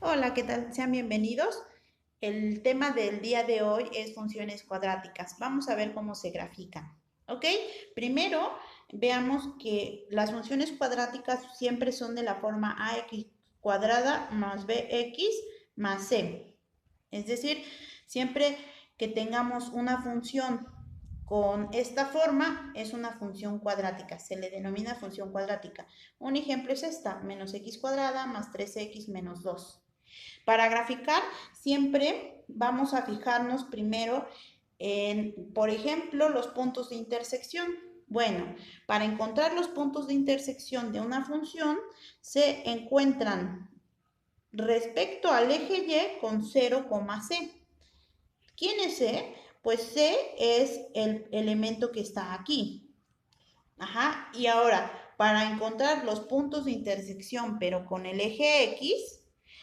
Hola, ¿qué tal? Sean bienvenidos. El tema del día de hoy es funciones cuadráticas. Vamos a ver cómo se grafican. ¿Ok? Primero, veamos que las funciones cuadráticas siempre son de la forma ax cuadrada más bx más c. Es decir, siempre que tengamos una función con esta forma, es una función cuadrática. Se le denomina función cuadrática. Un ejemplo es esta, menos x cuadrada más 3x menos 2. Para graficar, siempre vamos a fijarnos primero en, por ejemplo, los puntos de intersección. Bueno, para encontrar los puntos de intersección de una función, se encuentran respecto al eje Y con 0, C. ¿Quién es C? Pues C es el elemento que está aquí. Ajá, y ahora, para encontrar los puntos de intersección, pero con el eje X,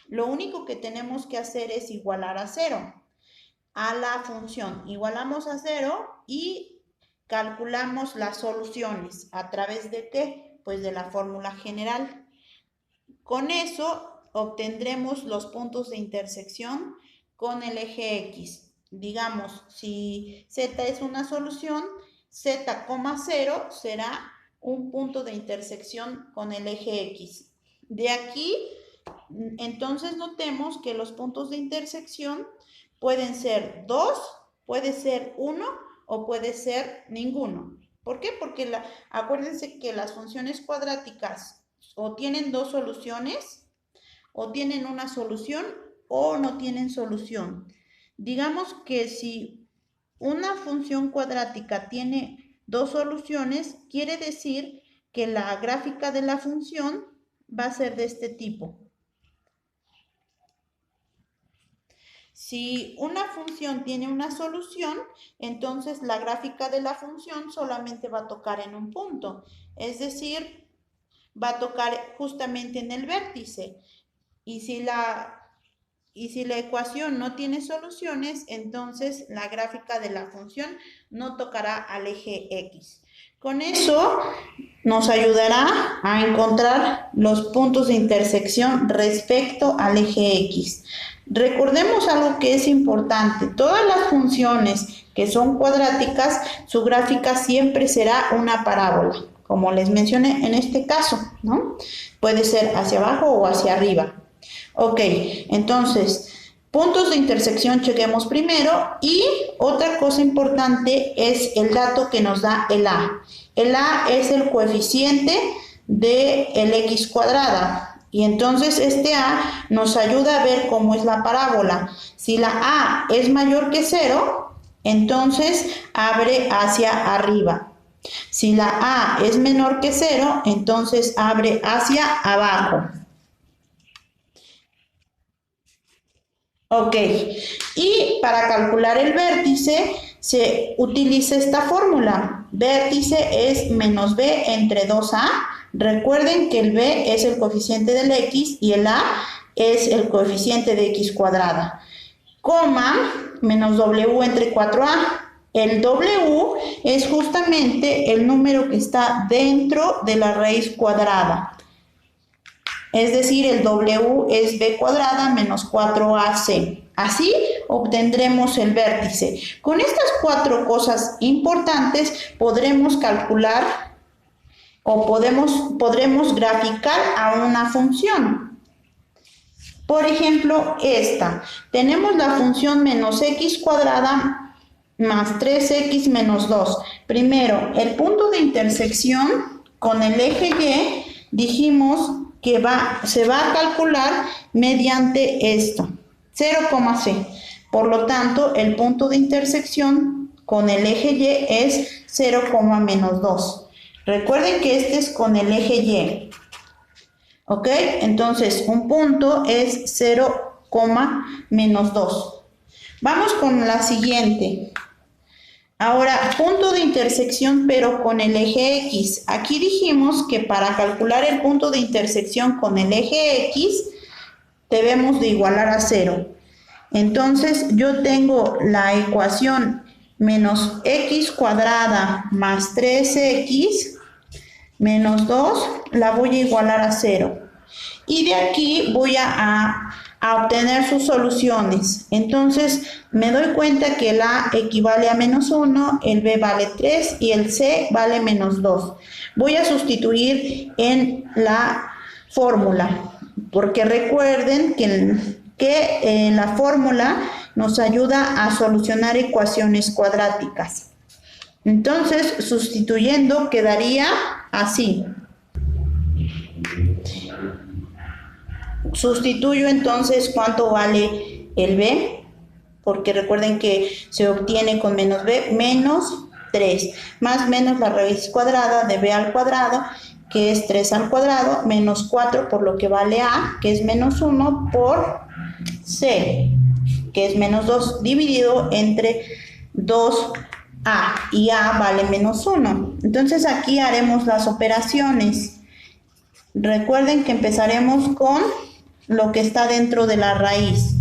lo único que tenemos que hacer es igualar a 0 a la función. Igualamos a 0 y calculamos las soluciones. ¿A través de qué? Pues de la fórmula general. Con eso obtendremos los puntos de intersección con el eje X. Digamos, si z es una solución, z, 0 será un punto de intersección con el eje X. De aquí, entonces notemos que los puntos de intersección pueden ser 2, puede ser 1 o puede ser ninguno. ¿Por qué? Porque acuérdense que las funciones cuadráticas o tienen dos soluciones, o tienen una solución, o no tienen solución. Digamos que si una función cuadrática tiene dos soluciones, quiere decir que la gráfica de la función va a ser de este tipo. Si una función tiene una solución, entonces la gráfica de la función solamente va a tocar en un punto, es decir, va a tocar justamente en el vértice. Y si la ecuación no tiene soluciones, entonces la gráfica de la función no tocará al eje X. Con eso nos ayudará a encontrar los puntos de intersección respecto al eje X. Recordemos algo que es importante. Todas las funciones que son cuadráticas, su gráfica siempre será una parábola, como les mencioné en este caso, ¿no? Puede ser hacia abajo o hacia arriba. Ok, entonces, puntos de intersección chequemos primero y otra cosa importante es el dato que nos da el A. El A es el coeficiente del x cuadrada y entonces este A nos ayuda a ver cómo es la parábola. Si la A es mayor que 0, entonces abre hacia arriba. Si la A es menor que 0, entonces abre hacia abajo. Ok, y para calcular el vértice se utiliza esta fórmula. Vértice es menos b entre 2a. Recuerden que el b es el coeficiente del x y el a es el coeficiente de x cuadrada. Coma, menos w entre 4a. El w es justamente el número que está dentro de la raíz cuadrada. Es decir, el W es B cuadrada menos 4AC. Así obtendremos el vértice. Con estas cuatro cosas importantes podremos calcular o podremos graficar a una función. Por ejemplo, esta. Tenemos la función menos x cuadrada más 3x menos 2. Primero, el punto de intersección con el eje Y dijimos que se va a calcular mediante esto, 0,c. Por lo tanto, el punto de intersección con el eje Y es 0, menos 2. Recuerden que este es con el eje Y. ¿Ok? Entonces, un punto es 0, menos 2. Vamos con la siguiente. Ahora, punto de intersección pero con el eje X. Aquí dijimos que para calcular el punto de intersección con el eje X debemos de igualar a 0. Entonces yo tengo la ecuación menos x cuadrada más 3x menos 2 la voy a igualar a 0. y de aquí voy a obtener sus soluciones. Entonces me doy cuenta que el A equivale a -1, el B vale 3 y el C vale -2. Voy a sustituir en la fórmula, porque recuerden que la fórmula nos ayuda a solucionar ecuaciones cuadráticas. Entonces, sustituyendo quedaría así. Sustituyo entonces cuánto vale el B, porque recuerden que se obtiene con menos B, menos 3, más menos la raíz cuadrada de B al cuadrado, que es 3 al cuadrado, menos 4 por lo que vale A, que es -1, por C, que es -2, dividido entre 2A, y A vale -1. Entonces aquí haremos las operaciones. Recuerden que empezaremos con lo que está dentro de la raíz.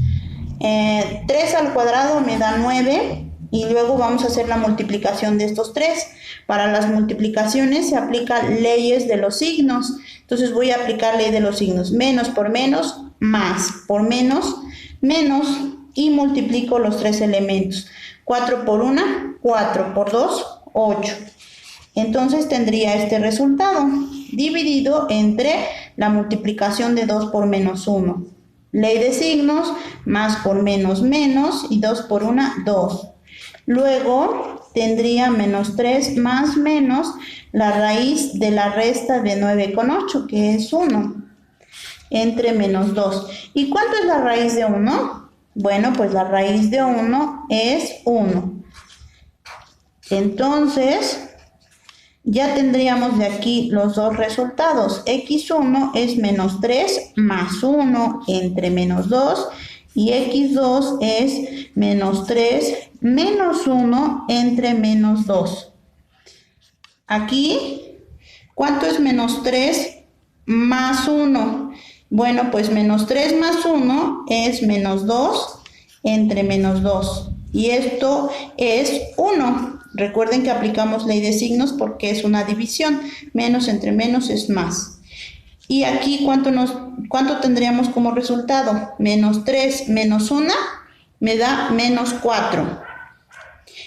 3 al cuadrado me da 9 y luego vamos a hacer la multiplicación de estos 3. Para las multiplicaciones se aplican leyes de los signos. Entonces voy a aplicar ley de los signos. Menos por menos, más por menos, menos, y multiplico los 3 elementos. 4 por 1, 4 por 2, 8. Entonces tendría este resultado, dividido entre la multiplicación de 2 por -1. Ley de signos, más por menos, menos, y 2 por 1, 2. Luego tendría -3 más menos la raíz de la resta de 9 con 8, que es 1, entre -2. ¿Y cuánto es la raíz de 1? Bueno, pues la raíz de 1 es 1. Entonces, ya tendríamos de aquí los dos resultados. X1 es -3 más 1 entre -2 y X2 es -3 menos 1 entre -2. Aquí, ¿cuánto es -3 más 1? Bueno, pues -3 más 1 es -2 entre -2. Y esto es 1. Recuerden que aplicamos ley de signos porque es una división. Menos entre menos es más. Y aquí, ¿cuánto tendríamos como resultado? -3 menos 1 me da -4.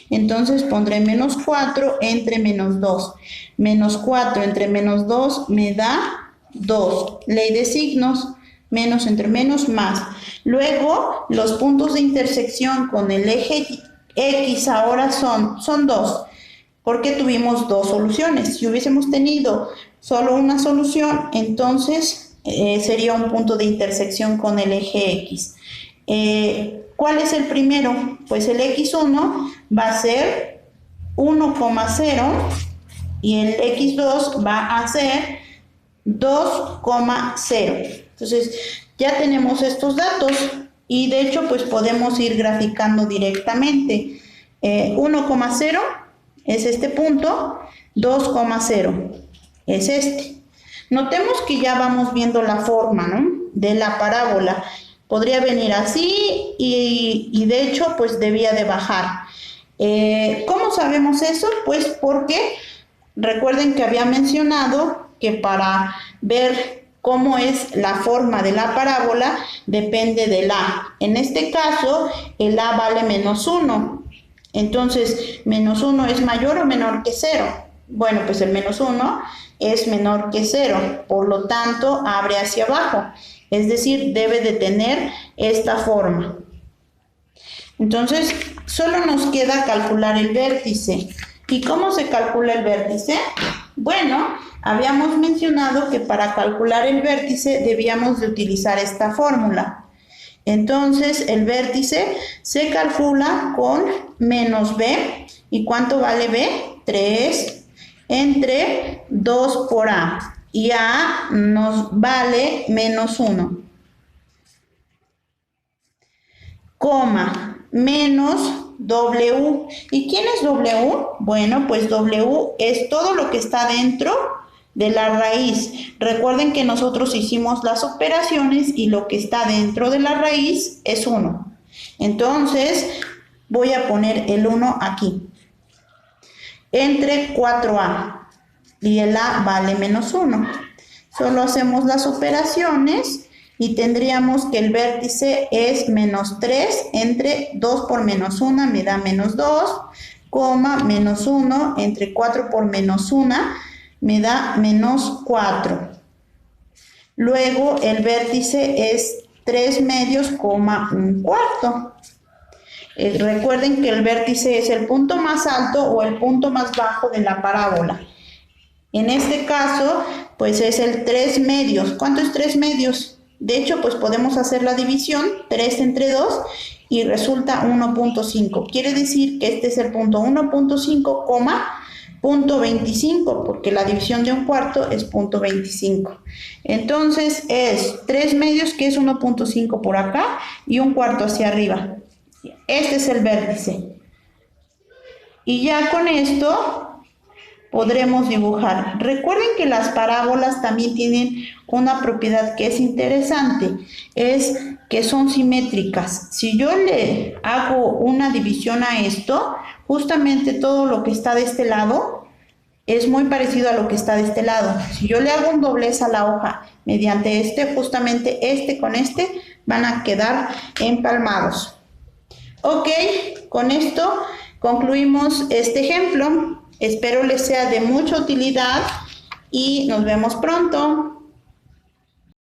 Entonces pondré -4 entre -2. -4 entre -2 me da 2. Ley de signos. Menos entre menos, más. Luego, los puntos de intersección con el eje X ahora son 2, porque tuvimos dos soluciones. Si hubiésemos tenido solo una solución, entonces sería un punto de intersección con el eje X. ¿Cuál es el primero? Pues el X1 va a ser 1,0 y el X2 va a ser 2,0. Entonces, ya tenemos estos datos y de hecho, pues podemos ir graficando directamente. 1,0 es este punto, 2,0 es este. Notemos que ya vamos viendo la forma, ¿no?, de la parábola. Podría venir así y de hecho, pues debía de bajar. ¿Cómo sabemos eso? Pues porque recuerden que había mencionado que para ver cómo es la forma de la parábola depende del A. En este caso, el A vale -1. Entonces, -1 es mayor o menor que 0. Bueno, pues el -1 es menor que 0. Por lo tanto, abre hacia abajo. Es decir, debe de tener esta forma. Entonces, solo nos queda calcular el vértice. ¿Y cómo se calcula el vértice? Bueno, habíamos mencionado que para calcular el vértice debíamos de utilizar esta fórmula. Entonces, el vértice se calcula con menos B. ¿Y cuánto vale B? 3 entre 2 por A. Y A nos vale -1. Coma, menos W. ¿Y quién es W? Bueno, pues W es todo lo que está dentro de la raíz. Recuerden que nosotros hicimos las operaciones y lo que está dentro de la raíz es 1. Entonces, voy a poner el 1 aquí. Entre 4A. Y el A vale -1. Solo hacemos las operaciones y tendríamos que el vértice es menos 3 entre 2 por menos 1 me da menos 2, coma menos 1 entre 4 por menos 1 me da menos 4. Luego el vértice es 3 medios, coma un cuarto. Recuerden que el vértice es el punto más alto o el punto más bajo de la parábola. En este caso, pues es el 3 medios. ¿Cuánto es 3 medios? De hecho, pues podemos hacer la división, 3 entre 2, y resulta 1.5. Quiere decir que este es el punto 1.5, punto 25, porque la división de un cuarto es punto 25. Entonces es 3 medios, que es 1.5 por acá, y un cuarto hacia arriba. Este es el vértice. Y ya con esto podremos dibujar. Recuerden que las parábolas también tienen una propiedad que es interesante, es que son simétricas. Si yo le hago una división a esto, justamente todo lo que está de este lado es muy parecido a lo que está de este lado. Si yo le hago un doblez a la hoja mediante este, justamente este con este van a quedar empalmados. Ok, con esto concluimos este ejemplo. Espero les sea de mucha utilidad y nos vemos pronto.